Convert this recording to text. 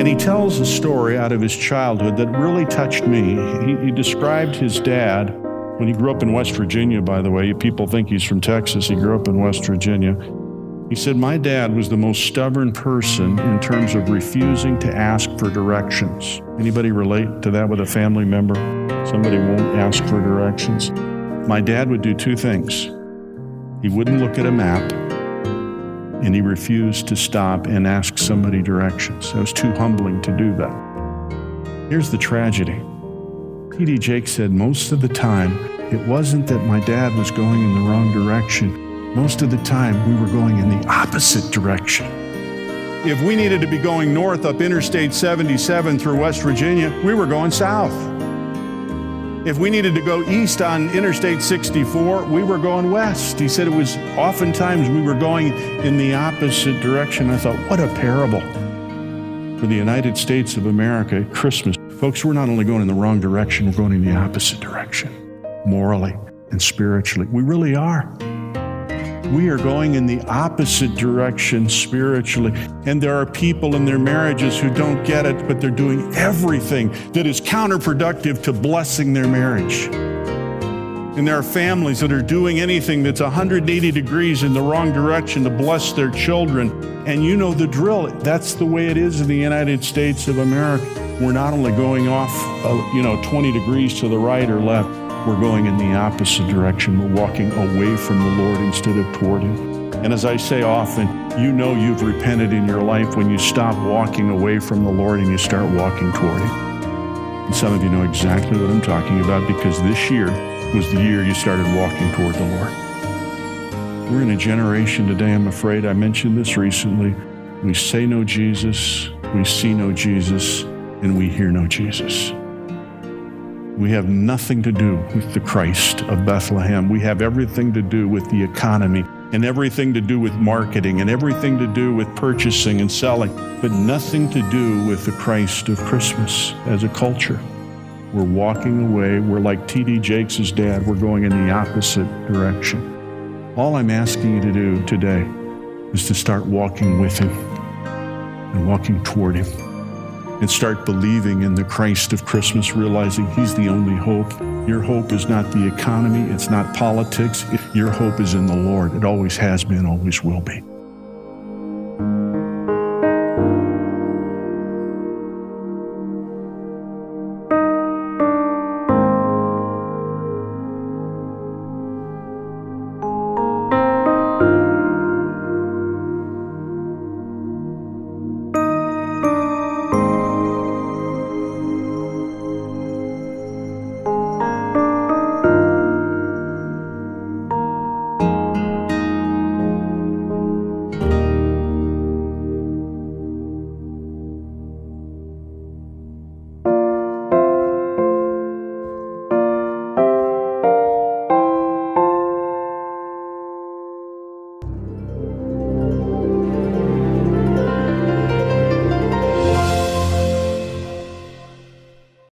And he tells a story out of his childhood that really touched me. He described his dad, when he grew up in West Virginia, by the way. People think he's from Texas. He grew up in West Virginia. He said, my dad was the most stubborn person in terms of refusing to ask for directions. Anybody relate to that with a family member? Somebody won't ask for directions. My dad would do two things. He wouldn't look at a map, and he refused to stop and ask somebody directions. It was too humbling to do that. Here's the tragedy. T.D. Jakes said most of the time, it wasn't that my dad was going in the wrong direction. Most of the time, we were going in the opposite direction. If we needed to be going north up Interstate 77 through West Virginia, we were going south. If we needed to go east on Interstate 64, we were going west. He said it was oftentimes we were going in the opposite direction. I thought, what a parable for the United States of America at Christmas. Folks, we're not only going in the wrong direction, we're going in the opposite direction, morally and spiritually. We really are. We are going in the opposite direction spiritually. And there are people in their marriages who don't get it, but they're doing everything that is counterproductive to blessing their marriage. And there are families that are doing anything that's 180 degrees in the wrong direction to bless their children. And you know the drill. That's the way it is in the United States of America. We're not only going off, 20 degrees to the right or left, we're going in the opposite direction. We're walking away from the Lord instead of toward Him. And as I say often, you know you've repented in your life when you stop walking away from the Lord and you start walking toward Him. And some of you know exactly what I'm talking about, because this year was the year you started walking toward the Lord. We're in a generation today, I'm afraid, I mentioned this recently, we say no Jesus, we see no Jesus, and we hear no Jesus. We have nothing to do with the Christ of Bethlehem. We have everything to do with the economy and everything to do with marketing and everything to do with purchasing and selling, but nothing to do with the Christ of Christmas as a culture. We're walking away. We're like T.D. Jakes' dad. We're going in the opposite direction. All I'm asking you to do today is to start walking with Him and walking toward Him. And start believing in the Christ of Christmas, realizing He's the only hope. Your hope is not the economy, it's not politics. Your hope is in the Lord. It always has been, always will be.